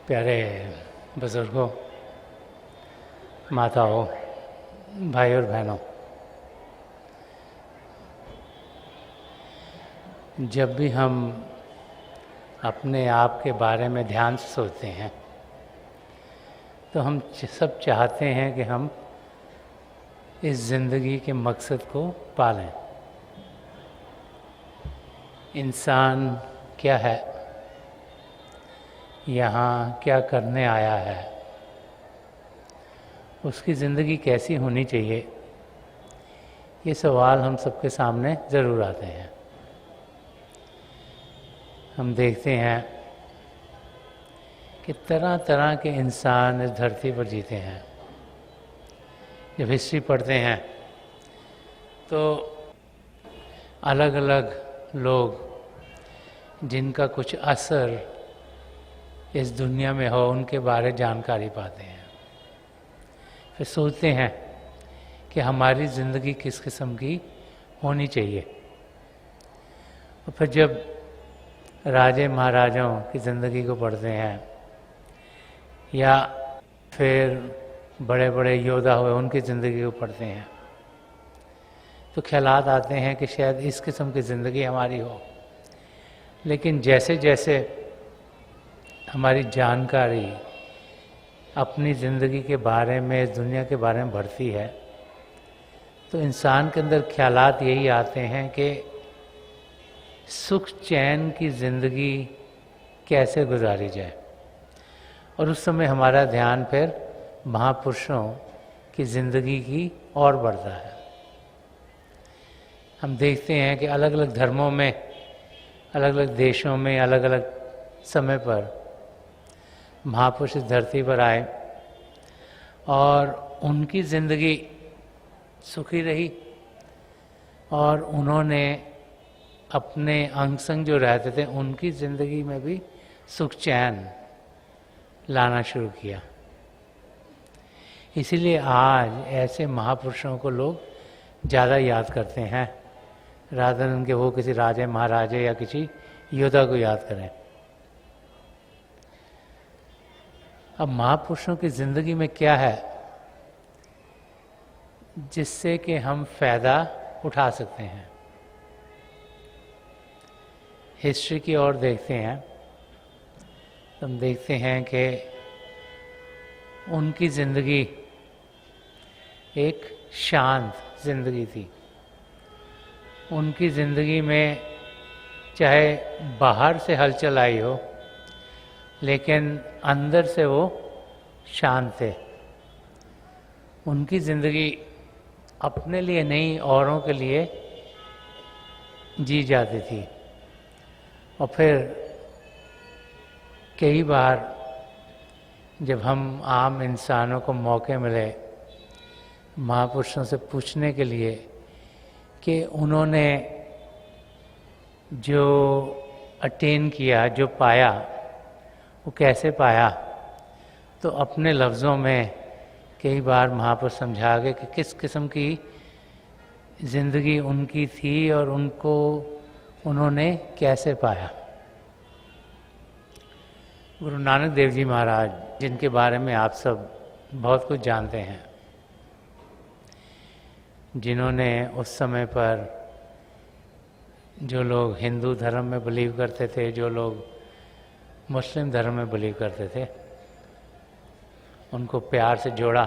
प्यारे बुज़ुर्गों, माताओं, भाई और बहनों, जब भी हम अपने आप के बारे में ध्यान से सोचते हैं तो हम सब चाहते हैं कि हम इस ज़िंदगी के मकसद को पालें। इंसान क्या है, यहाँ क्या करने आया है, उसकी ज़िंदगी कैसी होनी चाहिए, ये सवाल हम सबके सामने ज़रूर आते हैं। हम देखते हैं कि तरह तरह के इंसान इस धरती पर जीते हैं। जब हिस्ट्री पढ़ते हैं तो अलग अलग लोग जिनका कुछ असर इस दुनिया में हो उनके बारे जानकारी पाते हैं। फिर सोचते हैं कि हमारी ज़िंदगी किस किस्म की होनी चाहिए। और फिर जब राजे महाराजाओं की ज़िंदगी को पढ़ते हैं या फिर बड़े बड़े योद्धा हुए उनकी ज़िंदगी को पढ़ते हैं तो ख्यालात आते हैं कि शायद इस किस्म की ज़िंदगी हमारी हो। लेकिन जैसे जैसे हमारी जानकारी अपनी ज़िंदगी के बारे में, इस दुनिया के बारे में बढ़ती है तो इंसान के अंदर ख्यालात यही आते हैं कि सुख चैन की ज़िंदगी कैसे गुजारी जाए। और उस समय हमारा ध्यान फिर महापुरुषों की ज़िंदगी की ओर बढ़ता है। हम देखते हैं कि अलग अलग धर्मों में, अलग अलग देशों में, अलग अलग समय पर महापुरुष इस धरती पर आए और उनकी ज़िंदगी सुखी रही और उन्होंने अपने अंग संग जो रहते थे उनकी ज़िंदगी में भी सुख चैन लाना शुरू किया। इसीलिए आज ऐसे महापुरुषों को लोग ज़्यादा याद करते हैं रादर देन कि वो किसी राजे महाराजे या किसी योद्धा को याद करें। अब महापुरुषों की ज़िंदगी में क्या है जिससे कि हम फ़ायदा उठा सकते हैं। हिस्ट्री की ओर देखते हैं तो हम देखते हैं कि उनकी ज़िंदगी एक शांत ज़िंदगी थी। उनकी ज़िंदगी में चाहे बाहर से हलचल आई हो लेकिन अंदर से वो शांत थे। उनकी ज़िंदगी अपने लिए नहीं, औरों के लिए जी जाती थी। और फिर कई बार जब हम आम इंसानों को मौके मिले महापुरुषों से पूछने के लिए कि उन्होंने जो अटेन किया, जो पाया, वो कैसे पाया, तो अपने लफ्ज़ों में कई बार महापुरुष समझा गए कि किस किस्म की ज़िंदगी उनकी थी और उनको उन्होंने कैसे पाया। गुरु नानक देव जी महाराज, जिनके बारे में आप सब बहुत कुछ जानते हैं, जिन्होंने उस समय पर जो लोग हिंदू धर्म में बिलीव करते थे, जो लोग मुस्लिम धर्म में बिलीव करते थे, उनको प्यार से जोड़ा,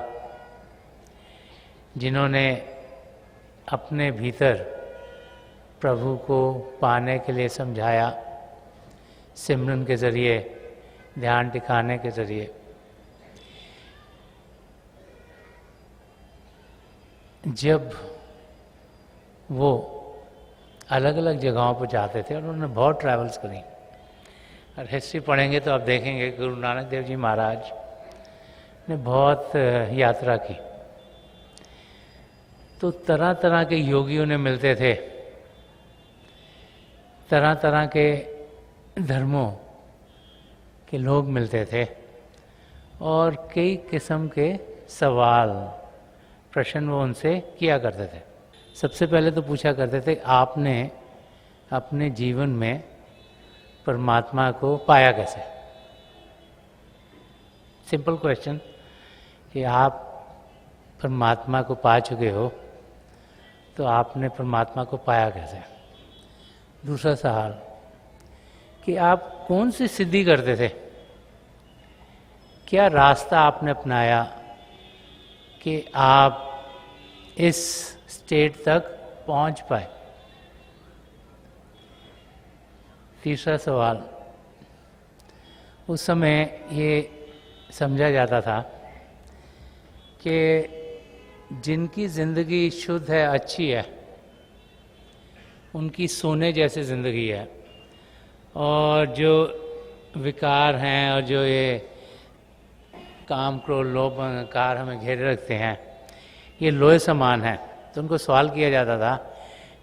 जिन्होंने अपने भीतर प्रभु को पाने के लिए समझाया सिमरन के ज़रिए, ध्यान टिकाने के ज़रिए। जब वो अलग अलग जगहों पर जाते थे और उन्होंने बहुत ट्रैवल्स करी और हिस्ट्री पढ़ेंगे तो आप देखेंगे गुरु नानक देव जी महाराज ने बहुत यात्रा की। तो तरह तरह के योगियों ने मिलते थे, तरह तरह के धर्मों के लोग मिलते थे और कई किस्म के सवाल, प्रश्न वो उनसे किया करते थे। सबसे पहले तो पूछा करते थे, आपने अपने जीवन में परमात्मा को पाया कैसे? सिंपल क्वेश्चन कि आप परमात्मा को पा चुके हो तो आपने परमात्मा को पाया कैसे। दूसरा सवाल कि आप कौन सी सिद्धि करते थे, क्या रास्ता आपने अपनाया कि आप इस स्टेट तक पहुंच पाए। तीसरा सवाल, उस समय ये समझा जाता था कि जिनकी ज़िंदगी शुद्ध है, अच्छी है, उनकी सोने जैसी ज़िंदगी है, और जो विकार हैं और जो ये काम क्रोध लोभ अहंकार हमें घेरे रखते हैं, ये लोहे समान हैं। तो उनको सवाल किया जाता था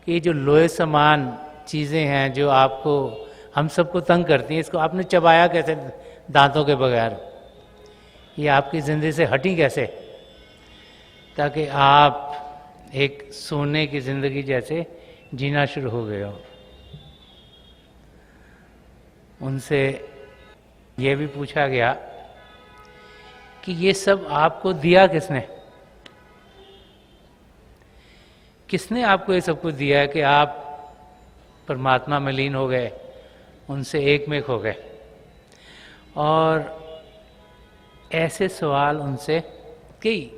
कि ये जो लोहे समान चीज़ें हैं जो आपको हम सबको तंग करती हैं, इसको आपने चबाया कैसे दांतों के बगैर, ये आपकी ज़िंदगी से हटी कैसे, ताकि आप एक सोने की ज़िंदगी जैसे जीना शुरू हो गए हो। उनसे ये भी पूछा गया कि ये सब आपको दिया किसने, किसने आपको ये सब कुछ दिया है कि आप परमात्मा में लीन हो गए, उनसे एक में हो गए। और ऐसे सवाल उनसे कई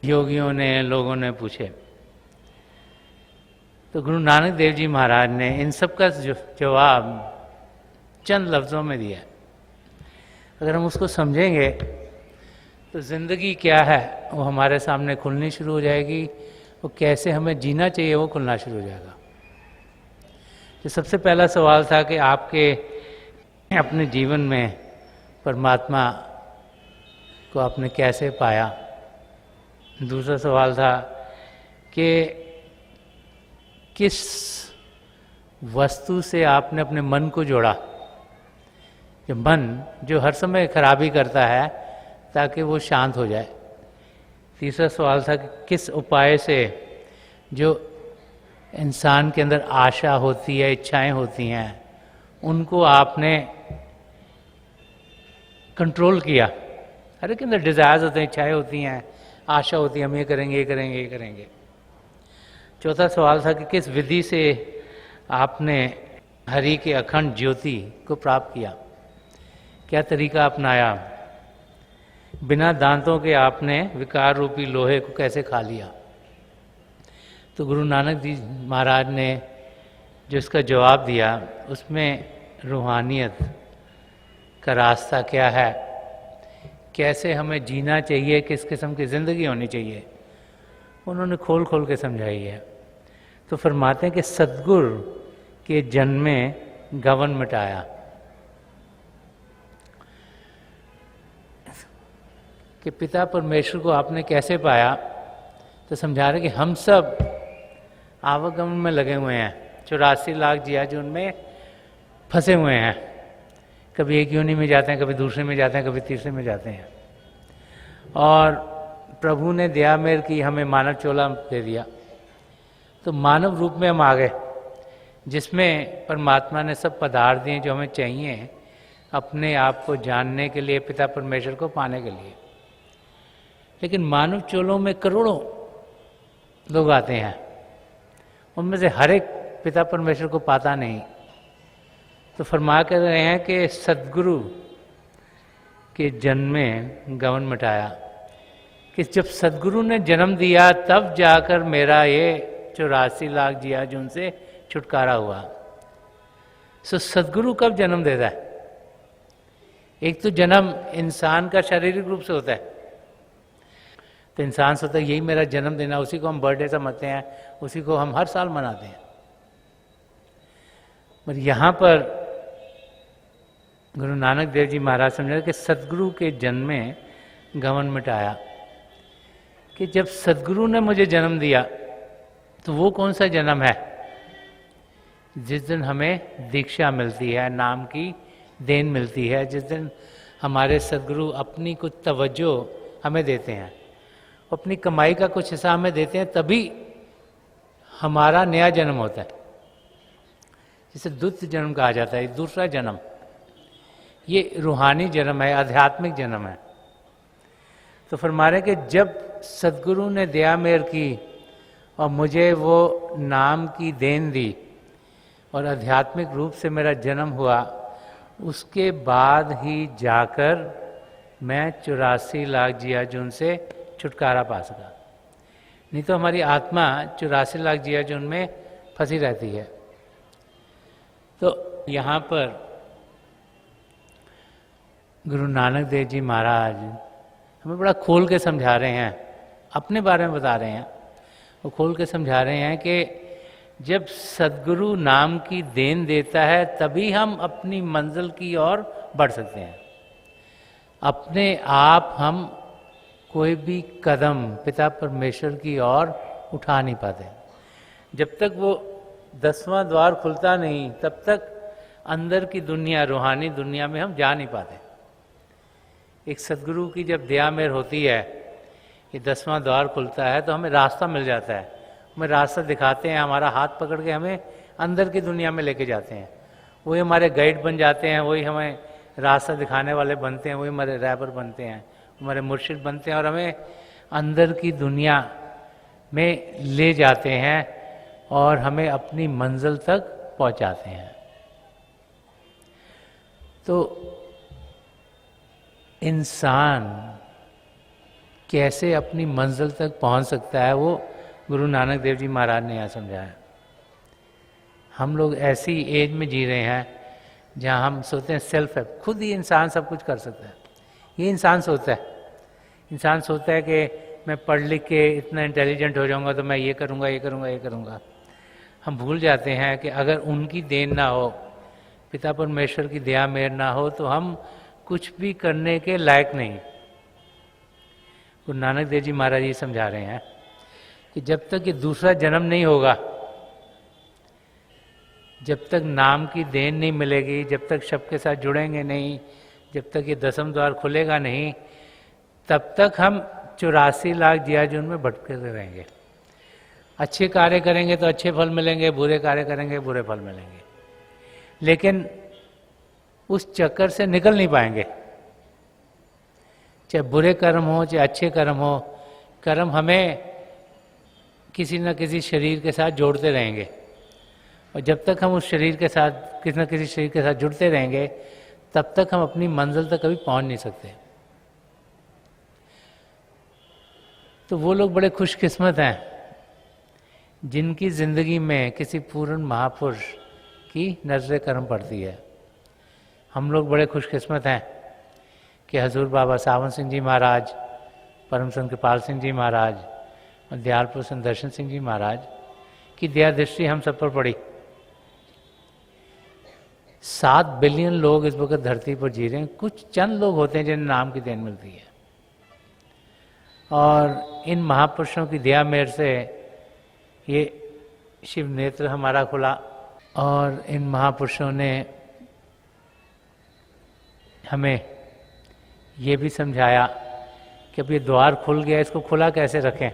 योगियों ने, लोगों ने पूछे। तो गुरु नानक देव जी महाराज ने इन सब का जवाब चंद लफ्ज़ों में दिया। अगर हम उसको समझेंगे तो ज़िंदगी क्या है वो हमारे सामने खुलनी शुरू हो जाएगी, वो कैसे हमें जीना चाहिए वो खुलना शुरू हो जाएगा। तो सबसे पहला सवाल था कि आपके अपने जीवन में परमात्मा को आपने कैसे पाया। दूसरा सवाल था कि किस वस्तु से आपने अपने मन को जोड़ा, जो मन जो हर समय खराबी करता है, ताकि वो शांत हो जाए। तीसरा सवाल था कि किस उपाय से जो इंसान के अंदर आशा होती है, इच्छाएं होती हैं, उनको आपने कंट्रोल किया। हर एक के अंदर डिज़ायर्स होते हैं, इच्छाएं होती हैं, आशा होती है, हम ये करेंगे, ये करेंगे, ये करेंगे। चौथा सवाल था कि किस विधि से आपने हरि के अखंड ज्योति को प्राप्त किया, क्या तरीका अपनाया। बिना दांतों के आपने विकार रूपी लोहे को कैसे खा लिया। तो गुरु नानक जी महाराज ने जो इसका जवाब दिया, उसमें रूहानियत का रास्ता क्या है, कैसे हमें जीना चाहिए, किस किस्म की ज़िंदगी होनी चाहिए, उन्होंने खोल खोल के समझाई है। तो फरमाते हैं कि सद्गुरु के जन्म में गवन मिटाया, कि पिता परमेश्वर को आपने कैसे पाया। तो समझा रहे कि हम सब आवागमन में लगे हुए हैं, 84 लाख जिया जो उनमें फंसे हुए हैं, कभी एक योनि में जाते हैं, कभी दूसरे में जाते हैं, कभी तीसरे में जाते हैं। और प्रभु ने दया मेर की, हमें मानव चोला दे दिया, तो मानव रूप में हम आ गए, जिसमें परमात्मा ने सब पदार्थ दिए जो हमें चाहिए अपने आप को जानने के लिए, पिता परमेश्वर को पाने के लिए। लेकिन मानव चोलों में करोड़ों लोग आते हैं, उनमें से हर एक पिता परमेश्वर को पाता नहीं। तो फरमा कर रहे हैं कि सद्गुरु के जन्म में गवन मिटाया, कि जब सद्गुरु ने जन्म दिया तब जाकर मेरा ये 84 लाख जिया जुन से छुटकारा हुआ। सो सद्गुरु कब जन्म देता है। एक तो जन्म इंसान का शारीरिक रूप से होता है, तो इंसान सोचता है यही मेरा जन्म देना, उसी को हम बर्थडे समझते हैं, उसी को हम हर साल मनाते हैं। पर यहाँ पर गुरु नानक देव जी महाराज समझा कि सद्गुरु के जन्म में गवन मिटाया, कि जब सद्गुरु ने मुझे जन्म दिया तो वो कौन सा जन्म है, जिस दिन हमें दीक्षा मिलती है, नाम की देन मिलती है, जिस दिन हमारे सद्गुरु अपनी कुछ तवज्जो हमें देते हैं, अपनी कमाई का कुछ हिस्सा हमें देते हैं, तभी हमारा नया जन्म होता है, जिसे द्वितीय जन्म कहा जाता है, दूसरा जन्म। ये रूहानी जन्म है, आध्यात्मिक जन्म है। तो फरमा रहे कि जब सदगुरु ने दया मेहर की और मुझे वो नाम की देन दी और आध्यात्मिक रूप से मेरा जन्म हुआ, उसके बाद ही जाकर मैं 84 लाख जिया जुन से छुटकारा पा सका। नहीं तो हमारी आत्मा 84 लाख जिया जुन में फंसी रहती है। तो यहाँ पर गुरु नानक देव जी महाराज हमें बड़ा खोल के समझा रहे हैं, अपने बारे में बता रहे हैं। वो खोल के समझा रहे हैं कि जब सदगुरु नाम की देन देता है तभी हम अपनी मंजिल की ओर बढ़ सकते हैं। अपने आप हम कोई भी कदम पिता परमेश्वर की ओर उठा नहीं पाते। जब तक वो 10वां द्वार खुलता नहीं तब तक अंदर की दुनिया, रूहानी दुनिया में हम जा नहीं पाते। एक सदगुरु की जब दया मेहर होती है, ये 10वां द्वार खुलता है तो हमें रास्ता मिल जाता है, हमें रास्ता दिखाते हैं, हमारा हाथ पकड़ के हमें अंदर की दुनिया में लेके जाते हैं। वही हमारे गाइड बन जाते हैं, वही हमें रास्ता दिखाने वाले बनते हैं, वही हमारे रहबर बनते हैं, हमारे मुर्शिद बनते हैं और हमें अंदर की दुनिया में ले जाते हैं और हमें अपनी मंजिल तक पहुंचाते हैं। तो इंसान कैसे अपनी मंजिल तक पहुंच सकता है, वो गुरु नानक देव जी महाराज ने यहाँ समझाया। हम लोग ऐसी एज में जी रहे हैं जहाँ हम सोचते हैं सेल्फ है, खुद ही इंसान सब कुछ कर सकता है। ये इंसान सोचता है। इंसान सोचता है कि मैं पढ़ लिख के इतना इंटेलिजेंट हो जाऊंगा तो मैं ये करूंगा, ये करूंगा, ये करूंगा। हम भूल जाते हैं कि अगर उनकी देन ना हो, पिता परमेश्वर की दया मेहर ना हो, तो हम कुछ भी करने के लायक नहीं। गुरु नानक देव जी महाराज ये समझा रहे हैं कि जब तक ये दूसरा जन्म नहीं होगा, जब तक नाम की देन नहीं मिलेगी, जब तक शब्द के साथ जुड़ेंगे नहीं, जब तक ये 10वां द्वार खुलेगा नहीं, तब तक हम 84 लाख जियाजुन में भटकते रहेंगे। अच्छे कार्य करेंगे तो अच्छे फल मिलेंगे, बुरे कार्य करेंगे बुरे फल मिलेंगे, लेकिन उस चक्कर से निकल नहीं पाएंगे। चाहे बुरे कर्म हो चाहे अच्छे कर्म हो, कर्म हमें किसी न किसी शरीर के साथ जोड़ते रहेंगे और जब तक हम उस शरीर के साथ, किसी न किसी शरीर के साथ जुड़ते रहेंगे, तब तक हम अपनी मंजिल तक कभी पहुंच नहीं सकते। तो वो लोग बड़े खुशकिस्मत हैं जिनकी ज़िंदगी में किसी पूर्ण महापुरुष की नजर करम पड़ती है। हम लोग बड़े खुशकिस्मत हैं कि हजूर बाबा सावन सिंह जी महाराज, परम संत कृपाल सिंह जी महाराज और दयालपुर संत दर्शन सिंह जी महाराज की दया दृष्टि हम सब पर पड़ी। 7 बिलियन लोग इस वक्त धरती पर जी रहे हैं। कुछ चंद लोग होते हैं जिन्हें नाम की देन मिलती है और इन महापुरुषों की दया मेहर से ये शिव नेत्र हमारा खुला और इन महापुरुषों ने हमें ये भी समझाया कि अब ये द्वार खुल गया, इसको खुला कैसे रखें।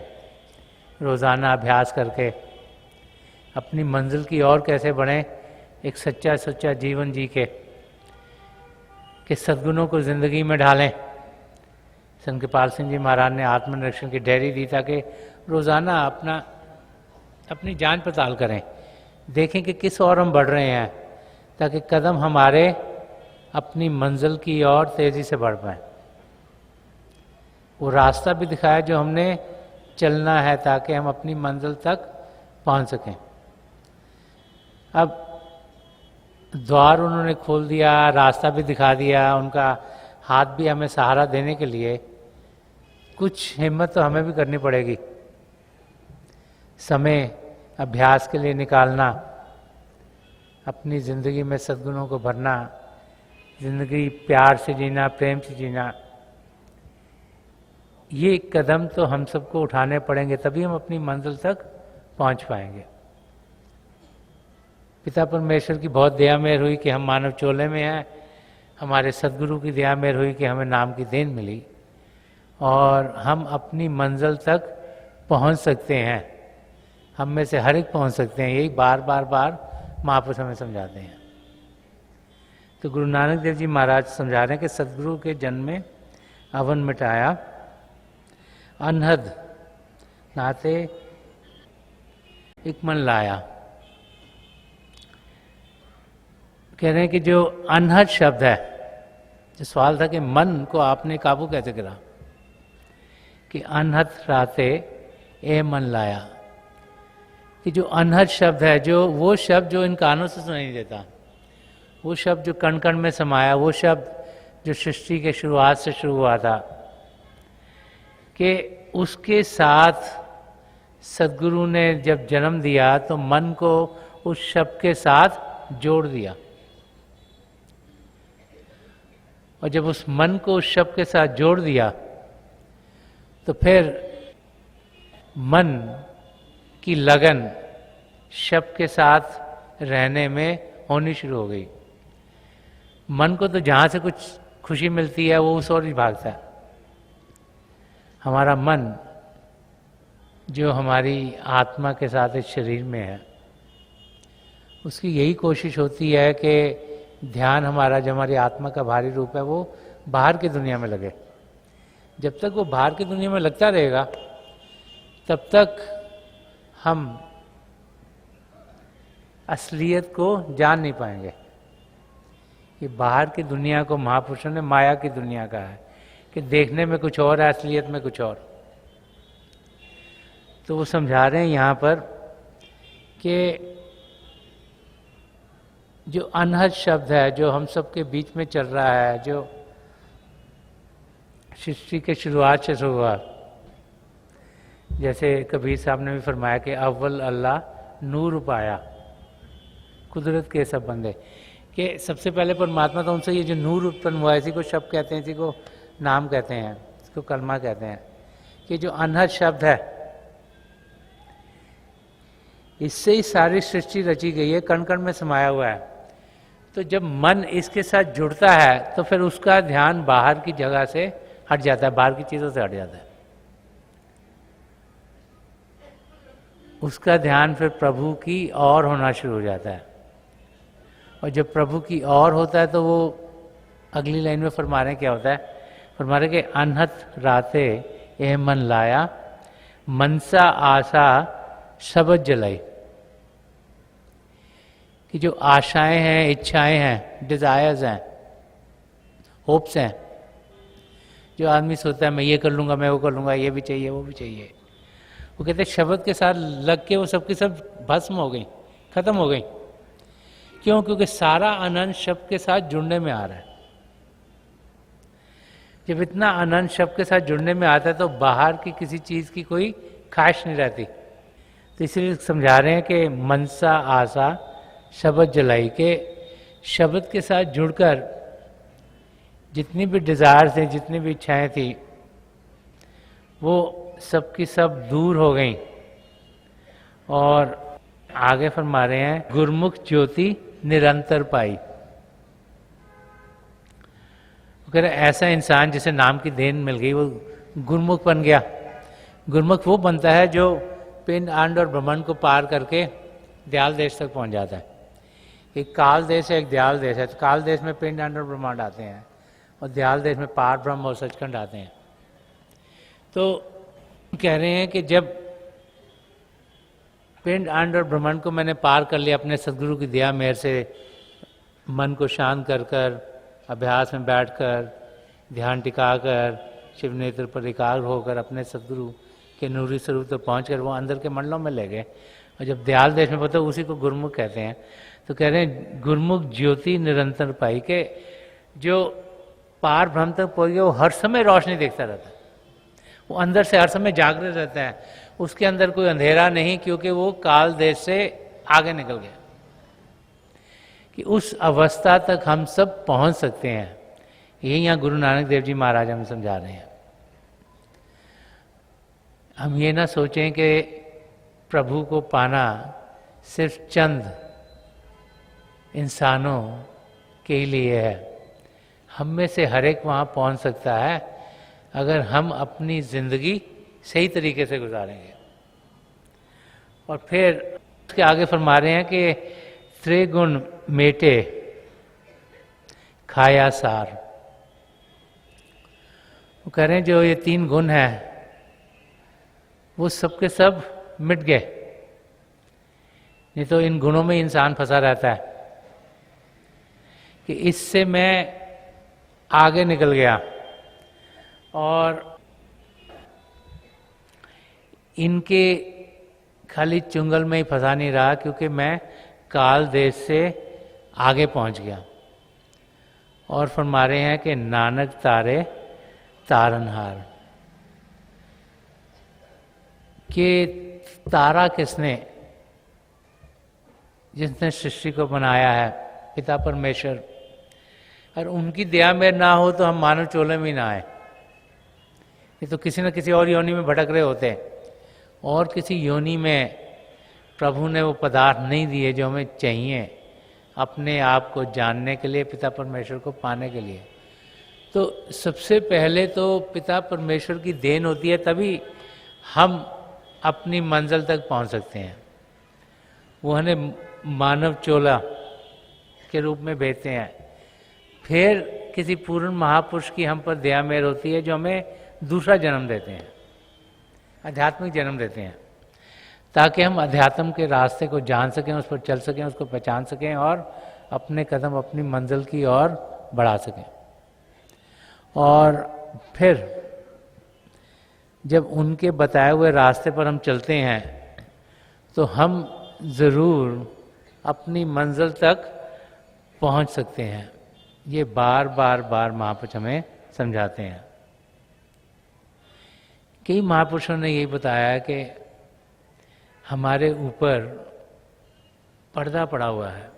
रोज़ाना अभ्यास करके अपनी मंजिल की ओर कैसे बढ़ें, एक सच्चा जीवन जी के सद्गुणों को ज़िंदगी में ढालें। संत कृपाल सिंह जी महाराज ने आत्मनिरीक्षण की डायरी दी ताकि रोज़ाना अपनी जांच पड़ताल करें, देखें कि किस ओर हम बढ़ रहे हैं, ताकि कदम हमारे अपनी मंजिल की ओर तेज़ी से बढ़ पाएँ। वो रास्ता भी दिखाया जो हमने चलना है ताकि हम अपनी मंजिल तक पहुंच सकें। अब द्वार उन्होंने खोल दिया, रास्ता भी दिखा दिया, उनका हाथ भी हमें सहारा देने के लिए कुछ हिम्मत तो हमें भी करनी पड़ेगी। समय अभ्यास के लिए निकालना, अपनी ज़िंदगी में सद्गुणों को भरना, ज़िंदगी प्यार से जीना, प्रेम से जीना, ये कदम तो हम सबको उठाने पड़ेंगे, तभी हम अपनी मंजिल तक पहुंच पाएंगे। पिता परमेश्वर की बहुत दया मेहर हुई कि हम मानव चोले में हैं। हमारे सद्गुरु की दया मेहर हुई कि हमें नाम की देन मिली और हम अपनी मंजिल तक पहुंच सकते हैं। हम में से हर एक पहुंच सकते हैं। यही बार बार महापुरुष हमें समझाते हैं। तो गुरु नानक देव जी महाराज समझा रहे हैं कि सदगुरु के जन्म में अवन मिटाया, अनहद नाते एक मन लाया। कह रहे हैं कि जो अनहद शब्द है, जो सवाल था कि मन को आपने काबू कैसे करा, कि अनहद राते ए मन लाया, कि जो अनहद शब्द है, जो वो शब्द जो इन कानों से सुनाई नहीं देता, वो शब्द जो कण कण में समाया, वो शब्द जो सृष्टि के शुरुआत से शुरू हुआ था, कि उसके साथ सदगुरु ने जब जन्म दिया तो मन को उस शब्द के साथ जोड़ दिया, और जब उस मन को उस शब्द के साथ जोड़ दिया तो फिर मन की लगन शब्द के साथ रहने में होनी शुरू हो गई। मन को तो जहाँ से कुछ खुशी मिलती है वो उस ओर ही भागता है। हमारा मन जो हमारी आत्मा के साथ इस शरीर में है, उसकी यही कोशिश होती है कि ध्यान हमारा, जो हमारी आत्मा का भारी रूप है, वो बाहर की दुनिया में लगे। जब तक वो बाहर की दुनिया में लगता रहेगा तब तक हम असलियत को जान नहीं पाएंगे। कि बाहर की दुनिया को महापुरुषों ने माया की दुनिया कहा है, कि देखने में कुछ और है, असलियत में कुछ और। तो वो समझा रहे हैं यहाँ पर कि जो अनहद शब्द है, जो हम सबके बीच में चल रहा है, जो सृष्टि के शुरुआत से शुरू हुआ, जैसे कबीर साहब ने भी फरमाया कि अव्वल अल्लाह नूर पाया कुदरत के सब बंदे, कि सबसे पहले परमात्मा तो उनसे ये जो नूर उत्पन्न हुआ, इसी को शब्द कहते हैं, इसी को नाम कहते हैं, इसको कलमा कहते हैं। कि जो अनहद शब्द है, इससे ही सारी सृष्टि रची गई है, कण कण में समाया हुआ है। तो जब मन इसके साथ जुड़ता है तो फिर उसका ध्यान बाहर की जगह से हट जाता है, बाहर की चीज़ों से हट जाता है। उसका ध्यान फिर प्रभु की ओर होना शुरू हो जाता है, और जब प्रभु की ओर होता है तो वो अगली लाइन में फरमा रहे क्या होता है, फरमा रहे कि अनहद राते ए मन लाया, मनसा आशा शबद जलाई। कि जो आशाएं हैं, इच्छाएं हैं, डिज़ायर्स हैं, होप्स हैं, जो आदमी सोचता है मैं ये कर लूँगा, मैं वो कर लूँगा, ये भी चाहिए, वो भी चाहिए, वो कहते हैं शब्द के साथ लग के वो सबकी सब भस्म हो गई, खत्म हो गई। क्यों? क्योंकि सारा आनंद शब्द के साथ जुड़ने में आ रहा है। जब इतना आनंद शब्द के साथ जुड़ने में आता है तो बाहर की किसी चीज़ की कोई ख्वाहिश नहीं रहती। तो इसलिए समझा रहे हैं कि मनसा आशा शब्द जलाई, के शब्द के साथ जुड़कर जितनी भी डिज़ायर थे, जितनी भी इच्छाएं थी, वो सब की सब दूर हो गई। और आगे फरमा रहे हैं गुरमुख ज्योति निरंतर पाई। वो कह रहे ऐसा इंसान जिसे नाम की देन मिल गई, वो गुरमुख बन गया। गुरमुख वो बनता है जो पिंड अंड और ब्रह्मांड को पार करके दयाल देश तक पहुंच जाता है। एक काल देश है, एक दयाल देश है। तो काल देश में पिंड अंड और ब्रह्मांड आते हैं, और दयाल देश में पार ब्रह्म और सचखंड आते हैं। तो कह रहे हैं कि जब पिंड अंड और ब्रह्मांड को मैंने पार कर लिया अपने सदगुरु की दया मेहर से, मन को शांत कर कर, अभ्यास में बैठकर, ध्यान टिकाकर, शिव नेत्र पर एकाग्र होकर अपने सदगुरु के नूरी स्वरूप तक पहुँच कर वो अंदर के मंडलों में ले गए। और जब दयाल देश में पता उसी को गुरमुख कहते हैं। तो कह रहे हैं गुरमुख ज्योति निरंतर पाई, के जो पार ब्रह्म तक पहुँच गया वो हर समय रोशनी देखता रहता है, वो अंदर से हर समय जागृत रहता है, उसके अंदर कोई अंधेरा नहीं, क्योंकि वो काल देश से आगे निकल गया। कि उस अवस्था तक हम सब पहुंच सकते हैं। यही यहाँ गुरु नानक देव जी महाराज हमें समझा रहे हैं। हम ये ना सोचें कि प्रभु को पाना सिर्फ चंद इंसानों के लिए है। हम में से हर एक वहाँ पहुँच सकता है अगर हम अपनी जिंदगी सही तरीके से गुजारेंगे। और फिर उसके आगे फरमा रहे हैं कि त्रिगुण मेटे खाया सार। वो कह रहे हैं जो ये 3 गुण हैं वो सबके सब मिट गए, नहीं तो इन गुणों में इंसान फंसा रहता है कि इससे मैं आगे निकल गया और इनके खाली चुंगल में ही फंसा नहीं रहा, क्योंकि मैं काल देश से आगे पहुंच गया। और फरमा रहे हैं कि नानक तारे तारनहार, कि तारा किसने, जिसने सृष्टि को बनाया है, पिता परमेश्वर। और उनकी दया में ना हो तो हम मानव चोले में ना आए, ये तो किसी न किसी और योनि में भटक रहे होते हैं, और किसी योनि में प्रभु ने वो पदार्थ नहीं दिए जो हमें चाहिए अपने आप को जानने के लिए, पिता परमेश्वर को पाने के लिए। तो सबसे पहले तो पिता परमेश्वर की देन होती है, तभी हम अपनी मंजिल तक पहुंच सकते हैं। वो हमें मानव चोला के रूप में भेजते हैं, फिर किसी पूर्ण महापुरुष की हम पर दया मेहर होती है जो हमें दूसरा जन्म देते हैं, आध्यात्मिक जन्म देते हैं, ताकि हम अध्यात्म के रास्ते को जान सकें, उस पर चल सकें, उसको पहचान सकें और अपने कदम अपनी मंजिल की ओर बढ़ा सकें। और फिर जब उनके बताए हुए रास्ते पर हम चलते हैं तो हम ज़रूर अपनी मंजिल तक पहुंच सकते हैं। ये बार बार बार महापुरुष हमें समझाते हैं। कई महापुरुषों ने यही बताया है कि हमारे ऊपर पर्दा पड़ा हुआ है,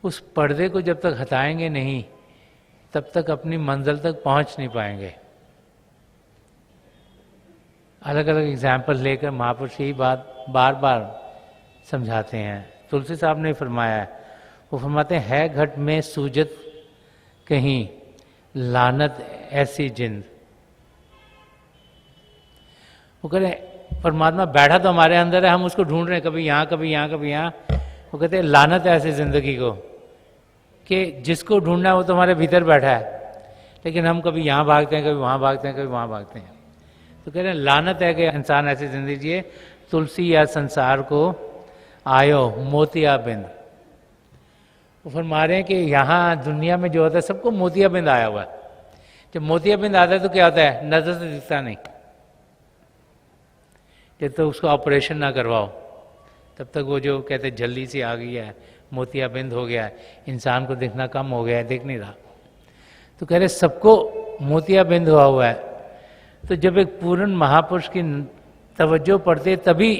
उस पर्दे को जब तक हटाएंगे नहीं तब तक अपनी मंजिल तक पहुंच नहीं पाएंगे। अलग अलग एग्जाम्पल लेकर महापुरुष यही बात बार बार समझाते हैं। तुलसी साहब ने फरमाया है, वो फरमाते हैं, है घट में सूजत कहीं लानत ऐसी जिंद। वो कह रहे परमात्मा बैठा तो हमारे अंदर है, हम उसको ढूंढ रहे हैं, कभी यहाँ कभी यहाँ कभी यहाँ। वो कहते हैं लानत है ऐसी जिंदगी को कि जिसको ढूंढना है वो तो हमारे भीतर बैठा है, लेकिन हम कभी यहाँ भागते हैं, कभी वहाँ भागते हैं, कभी वहाँ भागते हैं। तो कह रहे हैं लानत है कि इंसान ऐसी जिंदगी जिए, तुलसी या संसार को आयो मोतिया बिंद। वो फरमा रहे हैं कि यहाँ दुनिया में जो होता है सबको मोतिया बिंद आया हुआ है। जब मोतिया बिंद आता है तो क्या होता है, नजर से दिखता नहीं। जब तक उसको ऑपरेशन ना करवाओ तब तक वो जो कहते झल्ली सी आ गई है, मोतिया बिंद हो गया है, इंसान को दिखना कम हो गया है, दिख नहीं रहा। तो कह रहे सबको मोतिया बिंद हुआ है। तो जब एक पूर्ण महापुरुष की तवज्जो पड़ती है तभी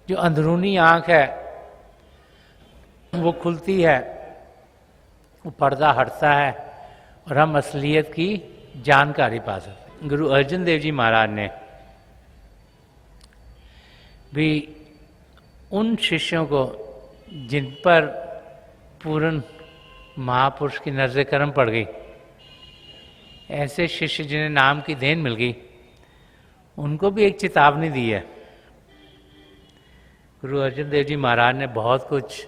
जो अंदरूनी आंख है वो खुलती है, वो पर्दा हटता है और हम असलियत की जानकारी पा सकते हैं। गुरु अर्जन देव जी महाराज ने भी उन शिष्यों को जिन पर पूर्ण महापुरुष की नजर करम पड़ गई, ऐसे शिष्य जिन्हें नाम की देन मिल गई, उनको भी एक चेतावनी दी है। गुरु अर्जन देव जी महाराज ने बहुत कुछ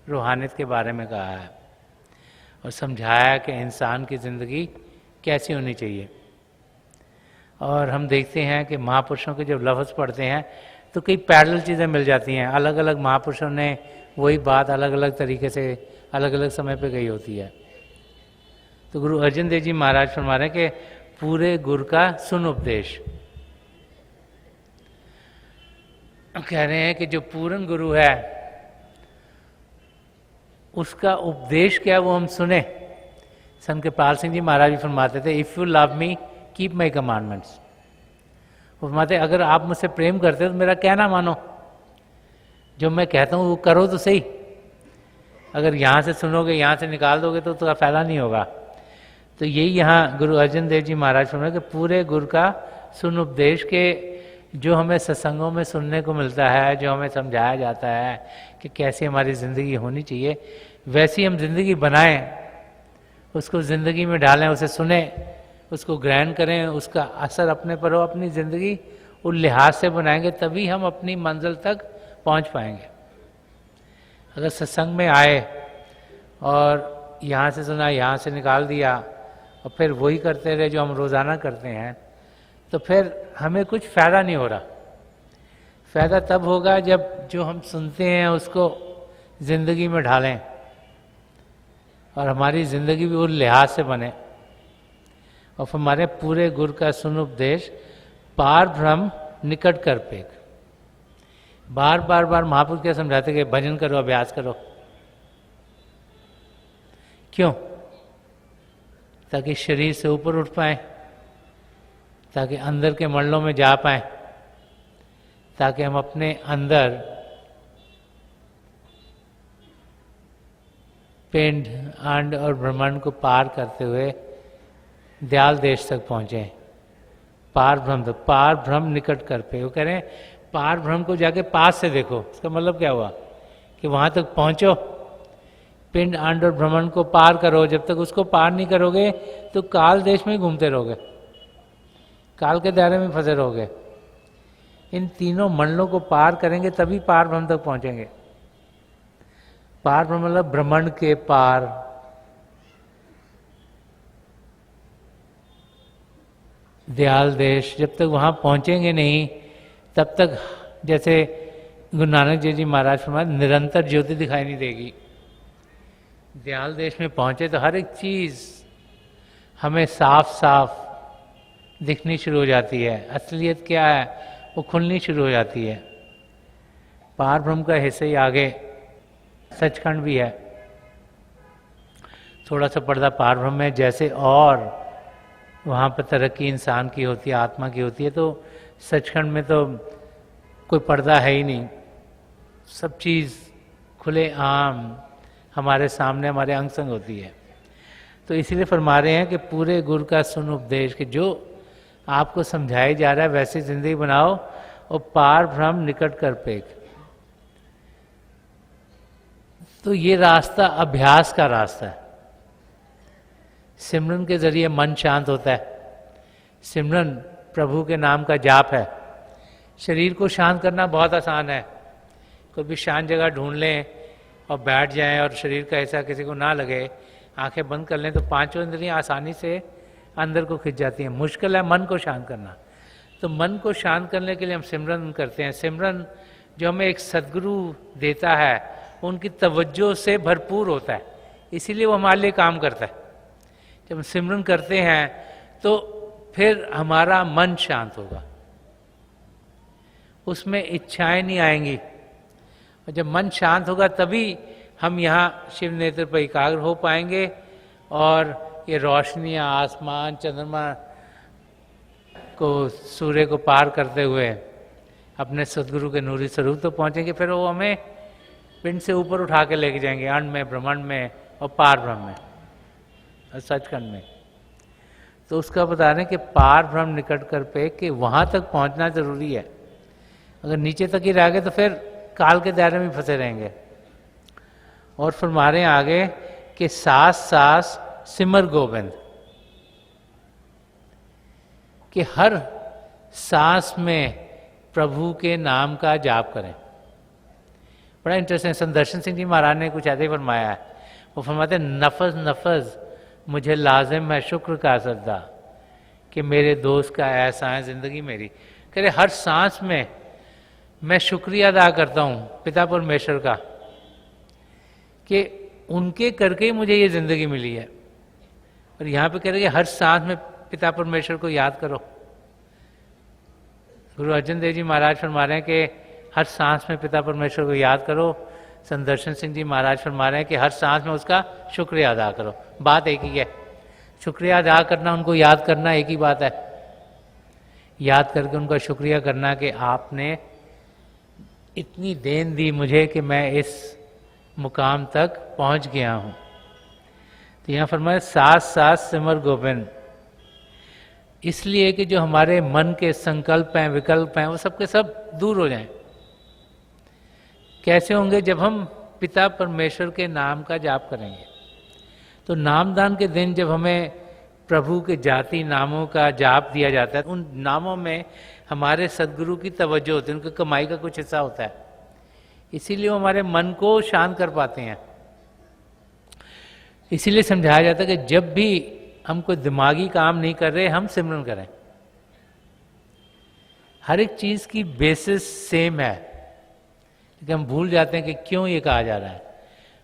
रूहानियत के बारे में कहा है और समझाया कि इंसान की ज़िंदगी कैसी होनी चाहिए। और हम देखते हैं कि महापुरुषों के जब लफ्ज़ पढ़ते हैं तो कई पैरेलल चीज़ें मिल जाती हैं। अलग अलग महापुरुषों ने वही बात अलग अलग तरीके से अलग अलग समय पे कही होती है। तो गुरु अर्जन देव जी महाराज फरमा रहे हैं कि पूरे गुरु का सुन उपदेश। कह रहे हैं कि जो पूर्ण गुरु है उसका उपदेश क्या है वो हम सुने। संत कृपाल सिंह जी महाराज भी फरमाते थे, if you love me keep my commandments. वो फरमाते अगर आप मुझसे प्रेम करते हो तो मेरा कहना मानो, जो मैं कहता हूँ वो करो तो सही। अगर यहाँ से सुनोगे यहाँ से निकाल दोगे तो उसका फायदा नहीं होगा। तो यही यहाँ गुरु अर्जन देव जी महाराज फरमाते कि पूरे गुरु का सुन उपदेश के जो हमें सत्संगों में सुनने को मिलता है, जो हमें समझाया जाता है कि कैसी हमारी ज़िंदगी होनी चाहिए, वैसी हम ज़िंदगी बनाएं, उसको ज़िंदगी में डालें, उसे सुने, उसको ग्रहण करें, उसका असर अपने पर हो, अपनी ज़िंदगी उस लिहाज से बनाएंगे तभी हम अपनी मंजिल तक पहुंच पाएंगे। अगर सत्संग में आए और यहाँ से सुना, यहाँ से निकाल दिया और फिर वही करते रहे जो हम रोज़ाना करते हैं, तो फिर हमें कुछ फ़ायदा नहीं हो रहा। फ़ायदा तब होगा जब जो हम सुनते हैं उसको ज़िंदगी में ढालें और हमारी ज़िंदगी भी उस लिहाज से बने। और फिर हमारे पूरे गुरु का सुन उपदेश पार भ्रम निकट कर पेग। बार बार बार महापुरुष क्या समझाते कि भजन करो, अभ्यास करो। क्यों? ताकि शरीर से ऊपर उठ पाए, ताकि अंदर के मंडलों में जा पाए, ताकि हम अपने अंदर पिंड, अंड और ब्रह्मांड को पार करते हुए दयाल देश तक पहुंचे। पार भ्रम, तो पार भ्रम निकट कर पे। वो कह रहे हैं पार भ्रम को जाके पास से देखो। इसका मतलब क्या हुआ कि वहां तक पहुंचो, पिंड, अंड और ब्रह्मांड को पार करो। जब तक उसको पार नहीं करोगे तो काल देश में घूमते रहोगे, काल के दायरे में फंसे रहोगे। इन तीनों मंडलों को पार करेंगे तभी पार ब्रह्म तक पहुंचेंगे। पार ब्रह्म मतलब ब्रह्मांड के पार। दयाल देश, जब तक वहां पहुंचेंगे नहीं तब तक, जैसे गुरु नानक जी महाराज फरमाए, निरंतर ज्योति दिखाई नहीं देगी। दयाल देश में पहुंचे तो हर एक चीज हमें साफ साफ दिखनी शुरू हो जाती है। असलियत क्या है वो खुलनी शुरू हो जाती है। पार ब्रह्म का हिस्से ही आगे सचखंड भी है। थोड़ा सा पर्दा पार ब्रह्म में, जैसे और वहाँ पर तरक्की इंसान की होती है, आत्मा की होती है, तो सचखंड में तो कोई पर्दा है ही नहीं। सब चीज़ खुले आम हमारे सामने, हमारे अंग संग होती है। तो इसीलिए फरमा रहे हैं कि पूरे गुरु का सुन उपदेश कि जो आपको समझाया जा रहा है वैसी जिंदगी बनाओ और पार भ्रम निकट कर पेग। तो ये रास्ता अभ्यास का रास्ता है। सिमरन के जरिए मन शांत होता है। सिमरन प्रभु के नाम का जाप है। शरीर को शांत करना बहुत आसान है। कोई भी शांत जगह ढूंढ लें और बैठ जाएं और शरीर का ऐसा किसी को ना लगे, आंखें बंद कर लें तो पांचों इंद्रियां आसानी से अंदर को खिंच जाती हैं। मुश्किल है मन को शांत करना। तो मन को शांत करने के लिए हम सिमरन करते हैं। सिमरन जो हमें एक सद्गुरु देता है उनकी तवज्जो से भरपूर होता है, इसीलिए वो हमारे लिए काम करता है। जब हम सिमरन करते हैं तो फिर हमारा मन शांत होगा, उसमें इच्छाएं नहीं आएंगी। और जब मन शांत होगा तभी हम यहाँ शिव नेत्र पर एकाग्र हो पाएंगे और ये रोशनियाँ, आसमान, चंद्रमा को, सूर्य को पार करते हुए अपने सदगुरु के नूरी स्वरूप तो पहुँचेंगे। फिर वो हमें पिंड से ऊपर उठा के लेके जाएंगे, अंड में, ब्रह्मांड में और पार ब्रह्म में और सचखंड में। तो उसका बता रहे हैं कि पार ब्रह्म निकट कर पे कि वहाँ तक पहुँचना जरूरी है। अगर नीचे तक ही रह गए तो फिर काल के दायरे में फंसे रहेंगे। और फरमा रहे हैं आगे कि सास सास सिमर गोविंद, कि हर सांस में प्रभु के नाम का जाप करें। बड़ा इंटरेस्टिंग, संदर्शन सिंह जी महाराज ने कुछ ऐसे ही फरमाया है। वो फरमाते नफज नफज मुझे लाजिम है शुक्र का सजदा, कि मेरे दोस्त का ऐसा है जिंदगी मेरी। कह रहे हर सांस में मैं शुक्रिया अदा करता हूँ पिता परमेश्वर का कि उनके करके ही मुझे ये जिंदगी मिली है। और यहाँ पे कह रहे हैं हर सांस में पिता परमेश्वर को याद करो। गुरु अर्जन देव जी महाराज फरमा रहे हैं कि हर सांस में पिता परमेश्वर को याद करो। संदर्शन सिंह जी महाराज फरमा रहे हैं कि हर सांस में उसका शुक्रिया अदा करो। बात एक ही है, शुक्रिया अदा करना, उनको याद करना एक ही बात है। याद करके उनका शुक्रिया करना कि आपने इतनी देन दी मुझे कि मैं इस मुकाम तक पहुंच गया हूं। तो यहाँ फरमाया सास सास सिमर गोविंद, इसलिए कि जो हमारे मन के संकल्प हैं, विकल्प हैं, वो सबके सब दूर हो जाएं। कैसे होंगे? जब हम पिता परमेश्वर के नाम का जाप करेंगे। तो नामदान के दिन जब हमें प्रभु के जाति नामों का जाप दिया जाता है, उन नामों में हमारे सदगुरु की तवज्जो होती है, उनकी कमाई का कुछ हिस्सा होता है। इसीलिए वो हमारे मन को शांत कर पाते हैं। इसीलिए समझाया जाता है कि जब भी हम कोई दिमागी काम नहीं कर रहे हम सिमरन करें। हर एक चीज की बेसिस सेम है, लेकिन हम भूल जाते हैं कि क्यों ये कहा जा रहा है।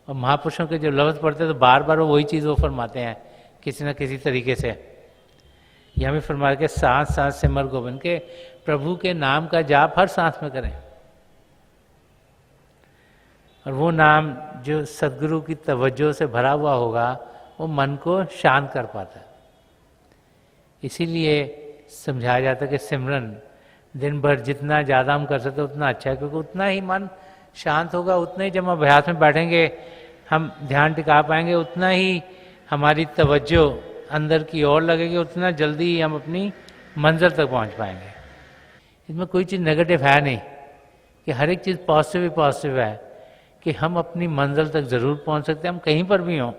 और महापुरुषों के जो लफ्ज पढ़ते हैं तो बार बार वो वही चीज़ वो फरमाते हैं किसी न किसी तरीके से। ये हमें फरमा के सांस सांस सिमर गोविंद के, प्रभु के नाम का जाप हर सांस में करें। और वो नाम जो सदगुरु की तवज्जो से भरा हुआ होगा वो मन को शांत कर पाता है। इसीलिए समझाया जाता है कि सिमरन दिन भर जितना ज़्यादा हम कर सकते उतना अच्छा है, क्योंकि उतना ही मन शांत होगा, उतना ही जब हम अभ्यास में बैठेंगे हम ध्यान टिका पाएंगे, उतना ही हमारी तवज्जो अंदर की ओर लगेगी, उतना जल्दी ही हम अपनी मंजिल तक पहुंच पाएंगे। इसमें कोई चीज़ नेगेटिव है नहीं, कि हर एक चीज़ पॉजिटिव ही पॉजिटिव है, कि हम अपनी मंजिल तक ज़रूर पहुंच सकते हैं, हम कहीं पर भी हों।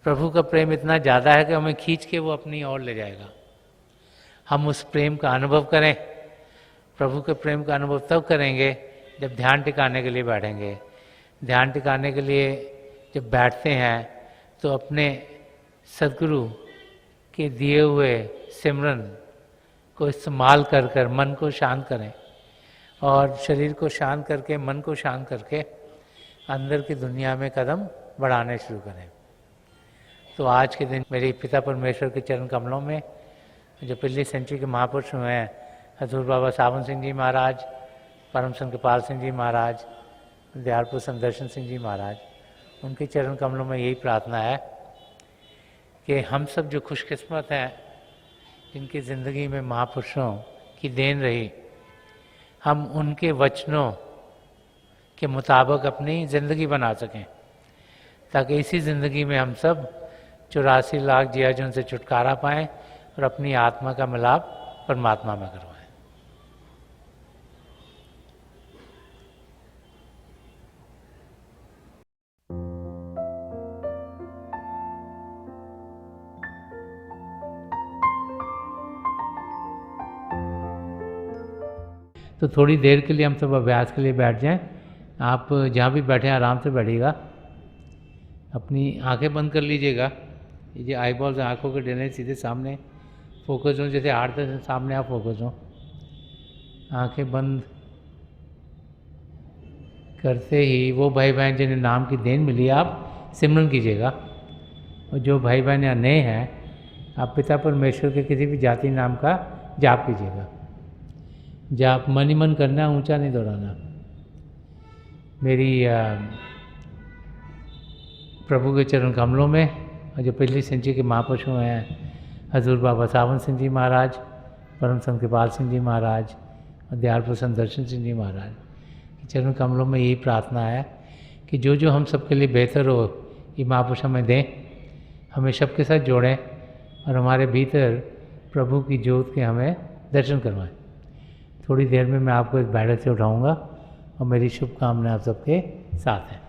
प्रभु का प्रेम इतना ज़्यादा है कि हमें खींच के वो अपनी ओर ले जाएगा। हम उस प्रेम का अनुभव करें। प्रभु के प्रेम का अनुभव तब करेंगे जब ध्यान टिकाने के लिए बैठेंगे। ध्यान टिकाने के लिए जब बैठते हैं तो अपने सदगुरु के दिए हुए सिमरन को इस्तेमाल कर कर मन को शांत करें, और शरीर को शांत करके मन को शांत करके अंदर की दुनिया में कदम बढ़ाने शुरू करें। तो आज के दिन मेरे पिता परमेश्वर के चरण कमलों में जो पिछली सेंचुरी के महापुरुष हुए हैं, हजूर बाबा सावन सिंह जी महाराज, परम संत कृपाल सिंह जी महाराज, दयालपुर संत दर्शन सिंह जी महाराज, उनके चरण कमलों में यही प्रार्थना है कि हम सब जो खुशकिस्मत हैं जिनकी ज़िंदगी में महापुरुषों की देन रही, हम उनके वचनों के मुताबिक अपनी ज़िंदगी बना सकें, ताकि इसी ज़िंदगी में हम सब 84 लाख जियाजुन से छुटकारा पाएँ और अपनी आत्मा का मिलाप परमात्मा में करवाएं। तो थोड़ी देर के लिए हम सब अभ्यास के लिए बैठ जाएं। आप जहाँ भी बैठे हैं आराम से बैठिएगा, अपनी आंखें बंद कर लीजिएगा। ये आई बॉल्स आँखों के डले सीधे सामने फोकस हो, जैसे 8-10 सामने आप फोकस हो। आंखें बंद करते ही वो भाई बहन जिन्हें नाम की देन मिली आप सिमरन कीजिएगा। और जो भाई बहन यहाँ नए हैं आप पिता परमेश्वर के किसी भी जाति नाम का जाप कीजिएगा। जाप मन ही मन करना, ऊंचा नहीं दोहराना। मेरी प्रभु के चरण कमलों में और जो पिछली सेंचुरी के महापुरुष हुए हैं, हजूर बाबा सावन सिंह जी महाराज, परम संत कृपाल सिंह जी महाराज और दयालपुर संत दर्शन सिंह जी महाराज के चरण कमलों में यही प्रार्थना है कि जो जो हम सबके लिए बेहतर हो ये महापुरुष हमें दें, हमें सबके साथ जोड़ें और हमारे भीतर प्रभु की ज्योत के हमें दर्शन करवाएं। थोड़ी देर में मैं आपको इस बैठक से उठाऊंगा और मेरी शुभकामनाएं आप सबके साथ हैं।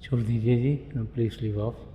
छोड़ दीजिए जी, प्लीज लीव ऑफ।